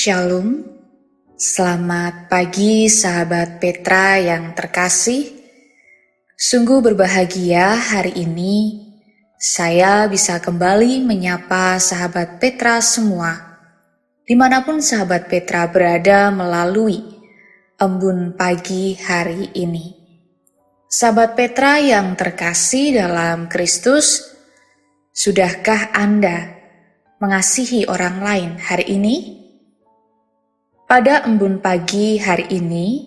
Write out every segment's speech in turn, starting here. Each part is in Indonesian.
Shalom, selamat pagi sahabat Petra yang terkasih. Sungguh berbahagia hari ini saya bisa kembali menyapa sahabat Petra semua, dimanapun sahabat Petra berada melalui embun pagi hari ini. Sahabat Petra yang terkasih dalam Kristus, sudahkah Anda mengasihi orang lain hari ini? Pada embun pagi hari ini,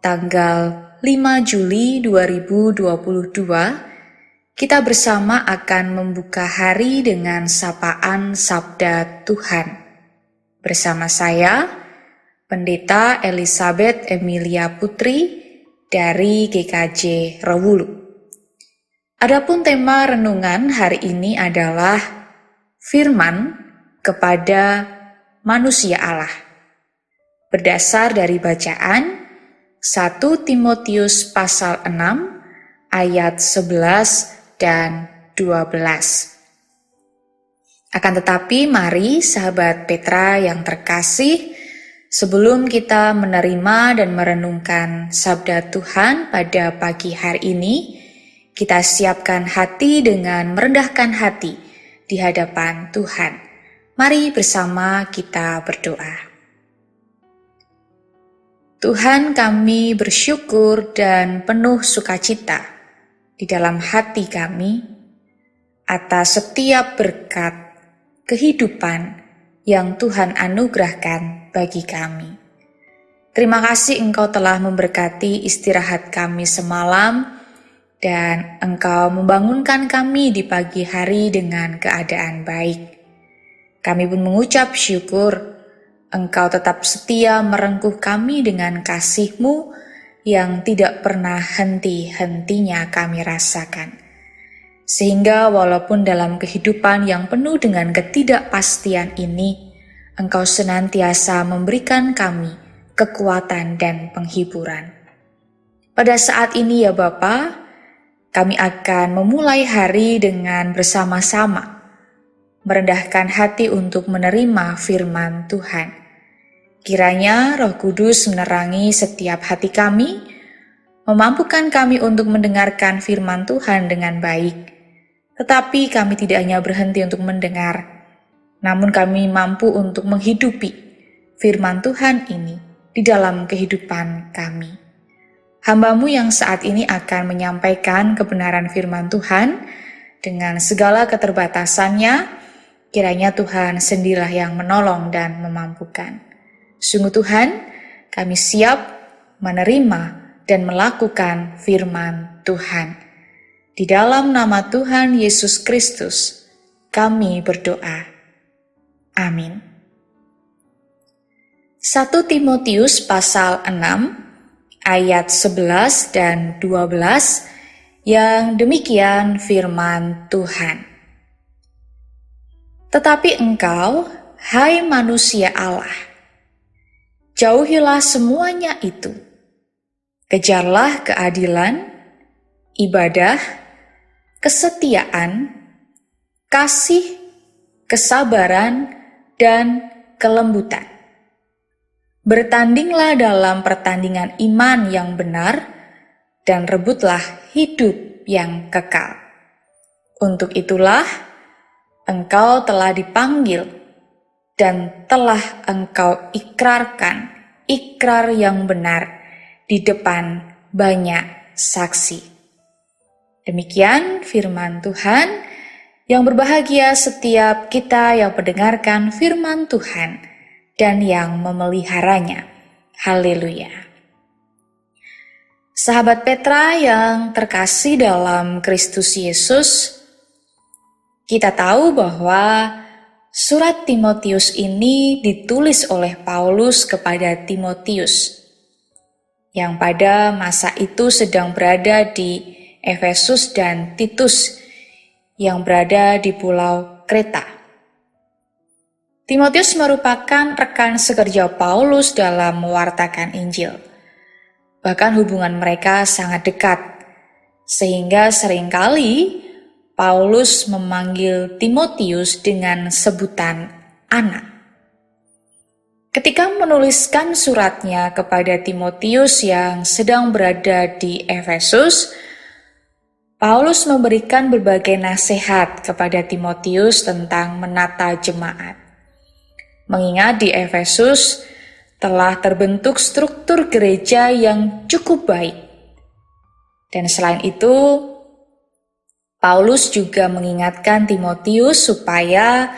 tanggal 5 Juli 2022, kita bersama akan membuka hari dengan sapaan Sabda Tuhan. Bersama saya, Pendeta Elizabeth Emilia Putri dari GKJ Rewulu. Adapun tema renungan hari ini adalah Firman kepada manusia Allah. Berdasar dari bacaan 1 Timotius pasal 6 ayat 11 dan 12. Akan tetapi mari sahabat Petra yang terkasih, sebelum kita menerima dan merenungkan sabda Tuhan pada pagi hari ini, kita siapkan hati dengan merendahkan hati di hadapan Tuhan. Mari bersama kita berdoa. Tuhan, kami bersyukur dan penuh sukacita di dalam hati kami atas setiap berkat kehidupan yang Tuhan anugerahkan bagi kami. Terima kasih Engkau telah memberkati istirahat kami semalam dan Engkau membangunkan kami di pagi hari dengan keadaan baik. Kami pun mengucap syukur Engkau tetap setia merengkuh kami dengan kasih-Mu yang tidak pernah henti-hentinya kami rasakan. Sehingga walaupun dalam kehidupan yang penuh dengan ketidakpastian ini, Engkau senantiasa memberikan kami kekuatan dan penghiburan. Pada saat ini ya Bapa, kami akan memulai hari dengan bersama-sama merendahkan hati untuk menerima firman Tuhan. Kiranya Roh Kudus menerangi setiap hati kami, memampukan kami untuk mendengarkan firman Tuhan dengan baik. Tetapi kami tidak hanya berhenti untuk mendengar, namun kami mampu untuk menghidupi firman Tuhan ini di dalam kehidupan kami. Hamba-Mu yang saat ini akan menyampaikan kebenaran firman Tuhan dengan segala keterbatasannya, kiranya Tuhan sendirilah yang menolong dan memampukan. Sungguh Tuhan, kami siap menerima dan melakukan firman Tuhan. Di dalam nama Tuhan Yesus Kristus, kami berdoa. Amin. 1 Timotius pasal 6 ayat 11 dan 12 yang demikian firman Tuhan. Tetapi engkau, hai manusia Allah, jauhilah semuanya itu. Kejarlah keadilan, ibadah, kesetiaan, kasih, kesabaran, dan kelembutan. Bertandinglah dalam pertandingan iman yang benar, dan rebutlah hidup yang kekal. Untuk itulah engkau telah dipanggil dan telah engkau ikrarkan ikrar yang benar di depan banyak saksi. Demikian firman Tuhan, yang berbahagia setiap kita yang mendengarkan firman Tuhan dan yang memeliharanya. Haleluya. Sahabat Petra yang terkasih dalam Kristus Yesus, kita tahu bahwa surat Timotius ini ditulis oleh Paulus kepada Timotius, yang pada masa itu sedang berada di Efesus dan Titus, yang berada di pulau Kreta. Timotius merupakan rekan sekerja Paulus dalam mewartakan Injil. Bahkan hubungan mereka sangat dekat, sehingga seringkali Paulus memanggil Timotius dengan sebutan anak. Ketika menuliskan suratnya kepada Timotius yang sedang berada di Efesus, Paulus memberikan berbagai nasihat kepada Timotius tentang menata jemaat. Mengingat di Efesus telah terbentuk struktur gereja yang cukup baik. Dan selain itu, Paulus juga mengingatkan Timotius supaya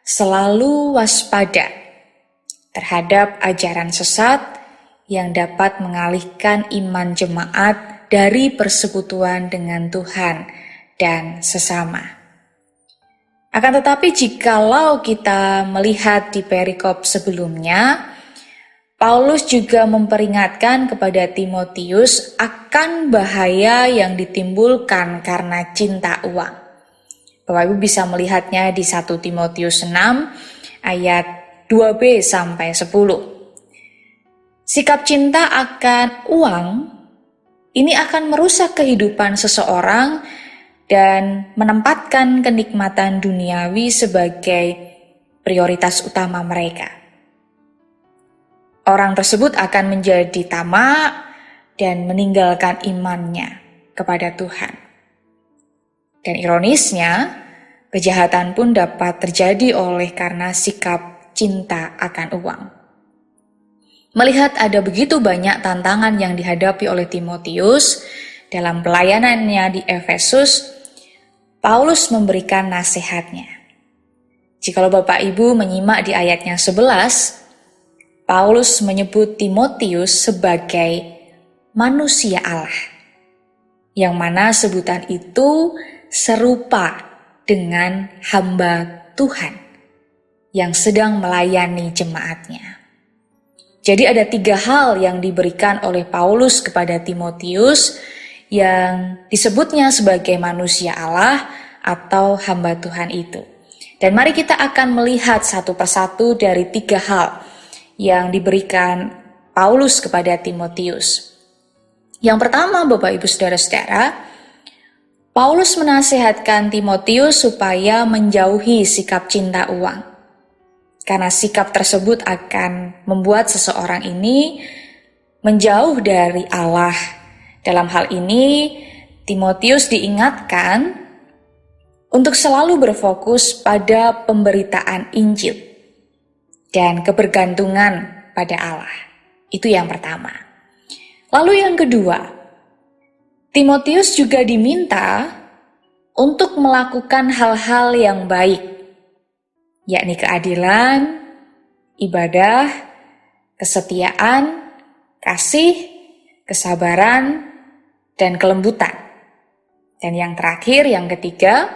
selalu waspada terhadap ajaran sesat yang dapat mengalihkan iman jemaat dari persekutuan dengan Tuhan dan sesama. Akan tetapi jikalau kita melihat di perikop sebelumnya, Paulus juga memperingatkan kepada Timotius akan bahaya yang ditimbulkan karena cinta uang. Bapak Ibu bisa melihatnya di 1 Timotius 6 ayat 2b sampai 10. Sikap cinta akan uang ini akan merusak kehidupan seseorang dan menempatkan kenikmatan duniawi sebagai prioritas utama mereka. Orang tersebut akan menjadi tamak dan meninggalkan imannya kepada Tuhan. Dan ironisnya, kejahatan pun dapat terjadi oleh karena sikap cinta akan uang. Melihat ada begitu banyak tantangan yang dihadapi oleh Timotius dalam pelayanannya di Efesus, Paulus memberikan nasihatnya. Jikalau Bapak Ibu menyimak di ayatnya 11, Paulus menyebut Timotius sebagai manusia Allah, yang mana sebutan itu serupa dengan hamba Tuhan yang sedang melayani jemaatnya. Jadi ada 3 hal yang diberikan oleh Paulus kepada Timotius yang disebutnya sebagai manusia Allah atau hamba Tuhan itu. Dan mari kita akan melihat satu persatu dari 3 hal yang diberikan Paulus kepada Timotius. Yang pertama, Bapak Ibu Saudara-saudara, Paulus menasihatkan Timotius supaya menjauhi sikap cinta uang. Karena sikap tersebut akan membuat seseorang ini menjauh dari Allah. Dalam hal ini, Timotius diingatkan untuk selalu berfokus pada pemberitaan Injil dan kebergantungan pada Allah. Itu yang pertama. Lalu yang kedua, Timotius juga diminta untuk melakukan hal-hal yang baik, yakni keadilan, ibadah, kesetiaan, kasih, kesabaran, dan kelembutan. Dan yang terakhir, yang ketiga,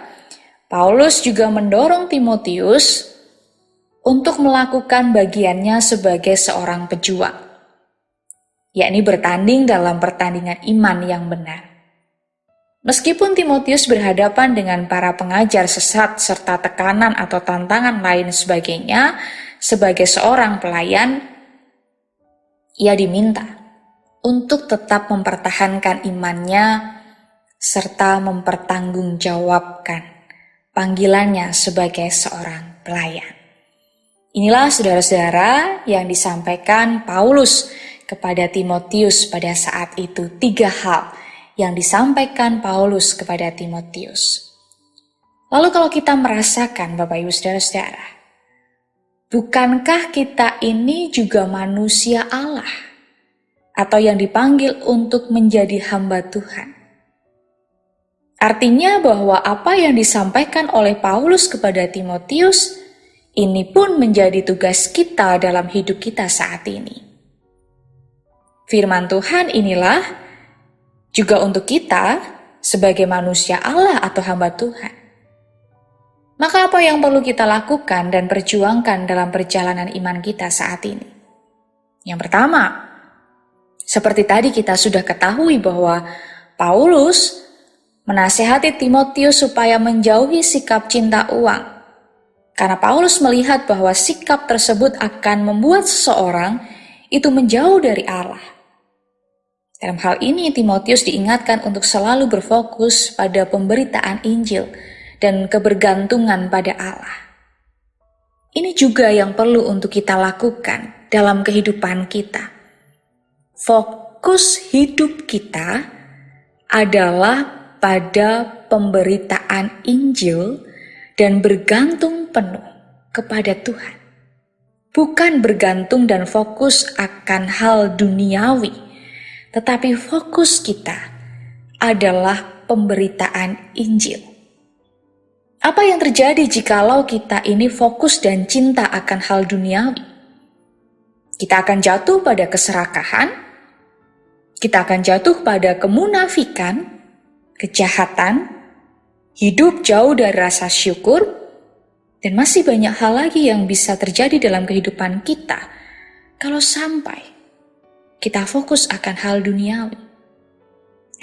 Paulus juga mendorong Timotius untuk melakukan bagiannya sebagai seorang pejuang, yakni bertanding dalam pertandingan iman yang benar. Meskipun Timotius berhadapan dengan para pengajar sesat serta tekanan atau tantangan lain sebagainya, sebagai seorang pelayan, ia diminta untuk tetap mempertahankan imannya serta mempertanggungjawabkan panggilannya sebagai seorang pelayan. Inilah saudara-saudara yang disampaikan Paulus kepada Timotius pada saat itu. 3 hal yang disampaikan Paulus kepada Timotius. Lalu kalau kita merasakan Bapak Ibu Saudara-saudara, bukankah kita ini juga manusia Allah atau yang dipanggil untuk menjadi hamba Tuhan? Artinya bahwa apa yang disampaikan oleh Paulus kepada Timotius ini pun menjadi tugas kita dalam hidup kita saat ini. Firman Tuhan inilah juga untuk kita sebagai manusia Allah atau hamba Tuhan. Maka apa yang perlu kita lakukan dan perjuangkan dalam perjalanan iman kita saat ini? Yang pertama, seperti tadi kita sudah ketahui bahwa Paulus menasihati Timotius supaya menjauhi sikap cinta uang. Karena Paulus melihat bahwa sikap tersebut akan membuat seseorang itu menjauh dari Allah. Dalam hal ini, Timotius diingatkan untuk selalu berfokus pada pemberitaan Injil dan kebergantungan pada Allah. Ini juga yang perlu untuk kita lakukan dalam kehidupan kita. Fokus hidup kita adalah pada pemberitaan Injil dan bergantung penuh kepada Tuhan. Bukan bergantung dan fokus akan hal duniawi, tetapi fokus kita adalah pemberitaan Injil. Apa yang terjadi jikalau kita ini fokus dan cinta akan hal duniawi? Kita akan jatuh pada keserakahan, kita akan jatuh pada kemunafikan, kejahatan, hidup jauh dari rasa syukur, dan masih banyak hal lagi yang bisa terjadi dalam kehidupan kita kalau sampai kita fokus akan hal duniawi.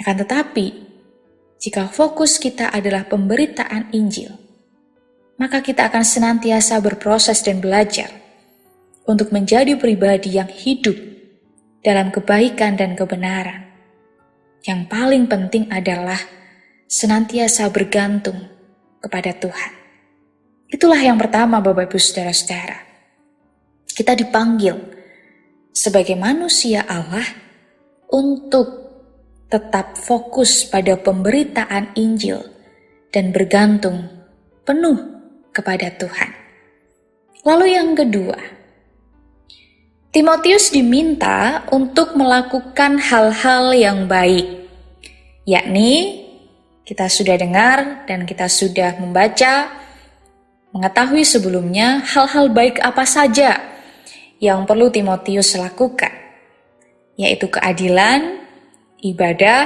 Akan tetapi, jika fokus kita adalah pemberitaan Injil, maka kita akan senantiasa berproses dan belajar untuk menjadi pribadi yang hidup dalam kebaikan dan kebenaran. Yang paling penting adalah senantiasa bergantung kepada Tuhan. Itulah yang pertama, Bapak Ibu Saudara-saudara. Kita dipanggil sebagai manusia Allah untuk tetap fokus pada pemberitaan Injil dan bergantung penuh kepada Tuhan. Lalu yang kedua, Timotius diminta untuk melakukan hal-hal yang baik, yakni kita sudah dengar dan kita sudah membaca, mengetahui sebelumnya hal-hal baik apa saja yang perlu Timotius lakukan, yaitu keadilan, ibadah,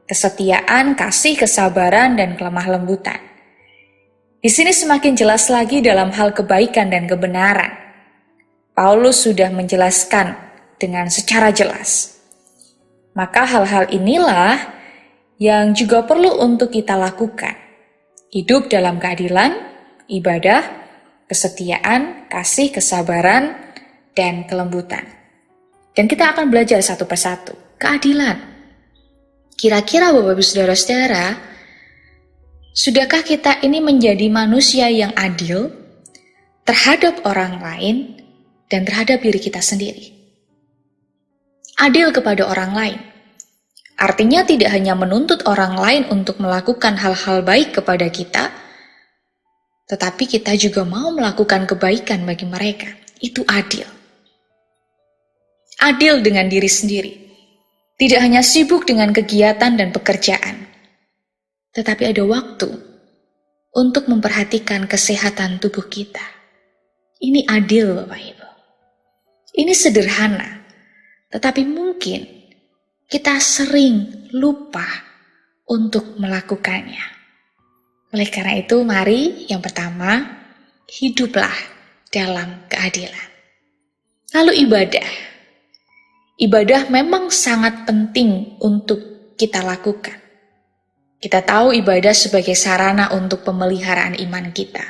kesetiaan, kasih, kesabaran, dan kelemah lembutan. Di sini semakin jelas lagi dalam hal kebaikan dan kebenaran. Paulus sudah menjelaskan dengan secara jelas. Maka hal-hal inilah yang juga perlu untuk kita lakukan. Hidup dalam keadilan, ibadah, kesetiaan, kasih, kesabaran, dan kelembutan. Dan kita akan belajar satu persatu. Keadilan. Kira-kira Bapak Ibu Saudara-saudara, sudahkah kita ini menjadi manusia yang adil terhadap orang lain dan terhadap diri kita sendiri? Adil kepada orang lain. Artinya tidak hanya menuntut orang lain untuk melakukan hal-hal baik kepada kita, tetapi kita juga mau melakukan kebaikan bagi mereka. Itu adil. Adil dengan diri sendiri. Tidak hanya sibuk dengan kegiatan dan pekerjaan, tetapi ada waktu untuk memperhatikan kesehatan tubuh kita. Ini adil, Bapak Ibu. Ini sederhana, tetapi mungkin kita sering lupa untuk melakukannya. Oleh karena itu, mari yang pertama, hiduplah dalam keadilan. Lalu ibadah. Ibadah memang sangat penting untuk kita lakukan. Kita tahu ibadah sebagai sarana untuk pemeliharaan iman kita.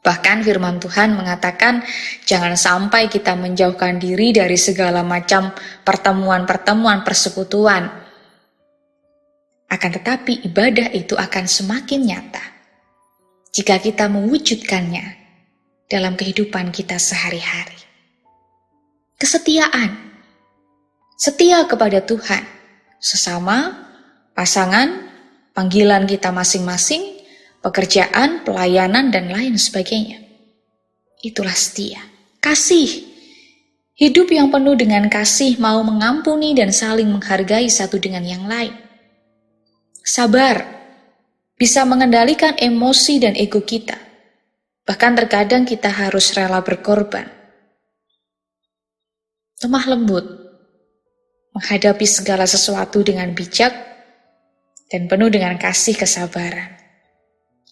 Bahkan firman Tuhan mengatakan, jangan sampai kita menjauhkan diri dari segala macam pertemuan-pertemuan persekutuan. Akan tetapi ibadah itu akan semakin nyata jika kita mewujudkannya dalam kehidupan kita sehari-hari. Kesetiaan. Setia kepada Tuhan, sesama, pasangan, panggilan kita masing-masing, pekerjaan, pelayanan, dan lain sebagainya. Itulah setia. Kasih. Hidup yang penuh dengan kasih, mau mengampuni dan saling menghargai satu dengan yang lain. Sabar. Bisa mengendalikan emosi dan ego kita. Bahkan terkadang kita harus rela berkorban. Lemah lembut. Menghadapi segala sesuatu dengan bijak dan penuh dengan kasih kesabaran.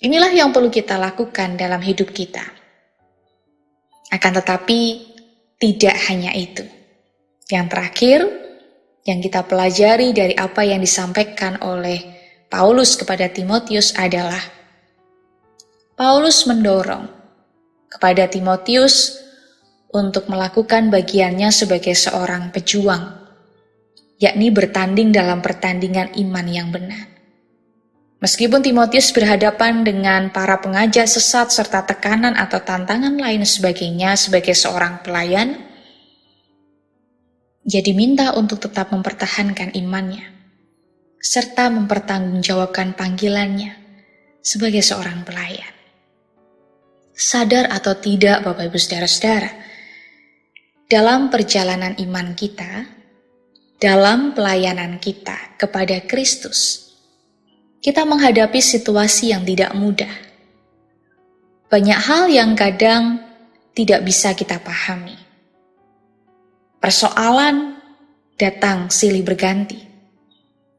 Inilah yang perlu kita lakukan dalam hidup kita. Akan tetapi, tidak hanya itu. Yang terakhir, yang kita pelajari dari apa yang disampaikan oleh Paulus kepada Timotius adalah Paulus mendorong kepada Timotius untuk melakukan bagiannya sebagai seorang pejuang, yakni bertanding dalam pertandingan iman yang benar. Meskipun Timotius berhadapan dengan para pengajar sesat serta tekanan atau tantangan lain sebagainya sebagai seorang pelayan, ia diminta untuk tetap mempertahankan imannya, serta mempertanggungjawabkan panggilannya sebagai seorang pelayan. Sadar atau tidak Bapak Ibu Saudara-saudara, dalam perjalanan iman kita, dalam pelayanan kita kepada Kristus, kita menghadapi situasi yang tidak mudah. Banyak hal yang kadang tidak bisa kita pahami. Persoalan datang silih berganti.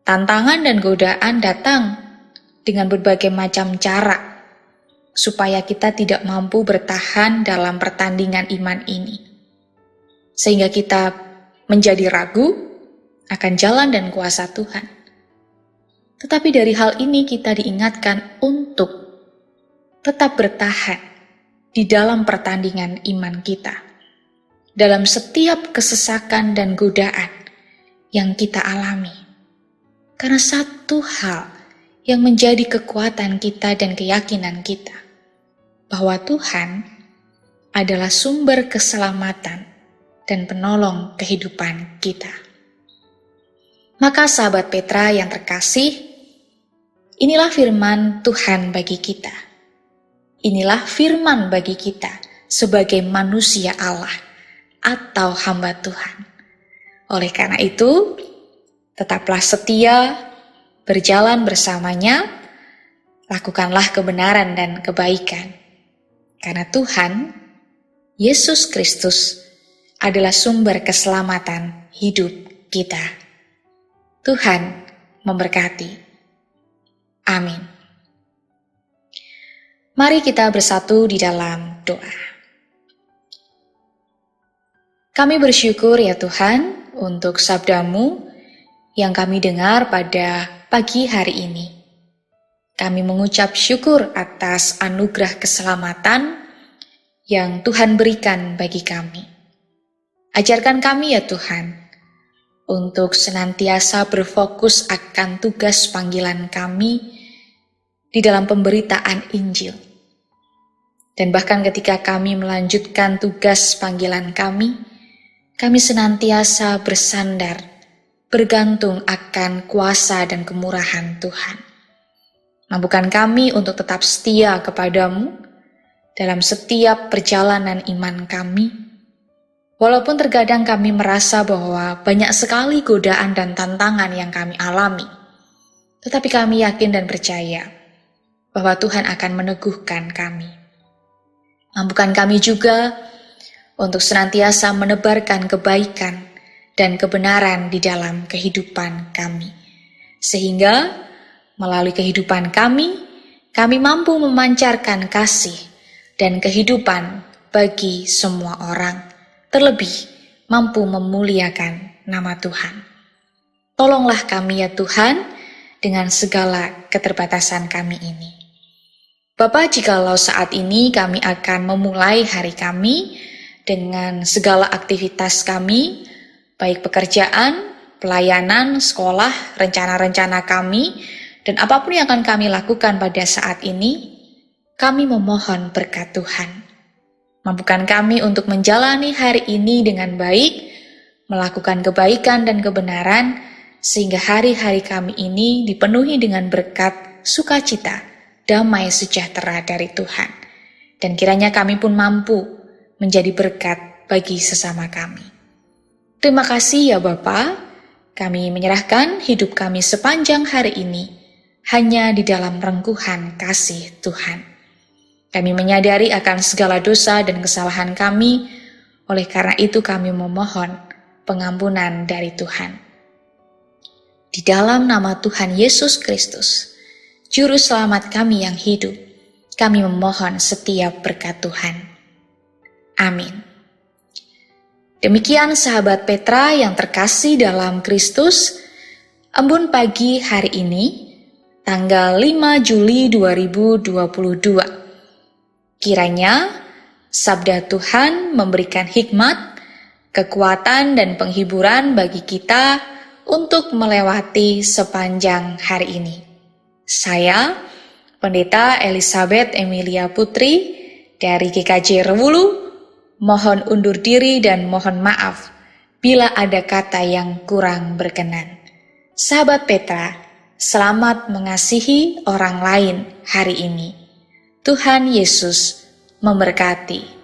Tantangan dan godaan datang dengan berbagai macam cara supaya kita tidak mampu bertahan dalam pertandingan iman ini. Sehingga kita menjadi ragu akan jalan dan kuasa Tuhan. Tetapi dari hal ini kita diingatkan untuk tetap bertahan di dalam pertandingan iman kita. Dalam setiap kesesakan dan godaan yang kita alami. Karena satu hal yang menjadi kekuatan kita dan keyakinan kita, bahwa Tuhan adalah sumber keselamatan dan penolong kehidupan kita. Maka sahabat Petra yang terkasih, inilah firman Tuhan bagi kita. Inilah firman bagi kita sebagai manusia Allah atau hamba Tuhan. Oleh karena itu, tetaplah setia, berjalan bersamanya, lakukanlah kebenaran dan kebaikan. Karena Tuhan, Yesus Kristus, adalah sumber keselamatan hidup kita. Tuhan memberkati. Amin. Mari kita bersatu di dalam doa. Kami bersyukur ya Tuhan untuk sabda-Mu yang kami dengar pada pagi hari ini. Kami mengucap syukur atas anugerah keselamatan yang Tuhan berikan bagi kami. Ajarkan kami ya Tuhan, untuk senantiasa berfokus akan tugas panggilan kami di dalam pemberitaan Injil. Dan bahkan ketika kami melanjutkan tugas panggilan kami senantiasa bersandar, bergantung akan kuasa dan kemurahan Tuhan. Mampukan kami untuk tetap setia kepadamu dalam setiap perjalanan iman kami, walaupun terkadang kami merasa bahwa banyak sekali godaan dan tantangan yang kami alami, tetapi kami yakin dan percaya bahwa Tuhan akan meneguhkan kami. Mampukan kami juga untuk senantiasa menebarkan kebaikan dan kebenaran di dalam kehidupan kami. Sehingga melalui kehidupan kami mampu memancarkan kasih dan kehidupan bagi semua orang. Terlebih mampu memuliakan nama Tuhan. Tolonglah kami ya Tuhan dengan segala keterbatasan kami ini. Bapa, jikalau saat ini kami akan memulai hari kami dengan segala aktivitas kami, baik pekerjaan, pelayanan, sekolah, rencana-rencana kami, dan apapun yang akan kami lakukan pada saat ini, kami memohon berkat Tuhan. Mampukan kami untuk menjalani hari ini dengan baik, melakukan kebaikan dan kebenaran, sehingga hari-hari kami ini dipenuhi dengan berkat, sukacita, damai sejahtera dari Tuhan. Dan kiranya kami pun mampu menjadi berkat bagi sesama kami. Terima kasih ya Bapa, kami menyerahkan hidup kami sepanjang hari ini hanya di dalam rengkuhan kasih Tuhan. Kami menyadari akan segala dosa dan kesalahan kami, oleh karena itu kami memohon pengampunan dari Tuhan. Di dalam nama Tuhan Yesus Kristus, Juru Selamat kami yang hidup, kami memohon setiap berkat Tuhan. Amin. Demikian sahabat Petra yang terkasih dalam Kristus, embun pagi hari ini, tanggal 5 Juli 2022. Kiranya sabda Tuhan memberikan hikmat, kekuatan dan penghiburan bagi kita untuk melewati sepanjang hari ini. Saya, Pendeta Elizabeth Emilia Putri dari GKJ Rewulu, mohon undur diri dan mohon maaf bila ada kata yang kurang berkenan. Sahabat Petra, selamat mengasihi orang lain hari ini. Tuhan Yesus memberkati.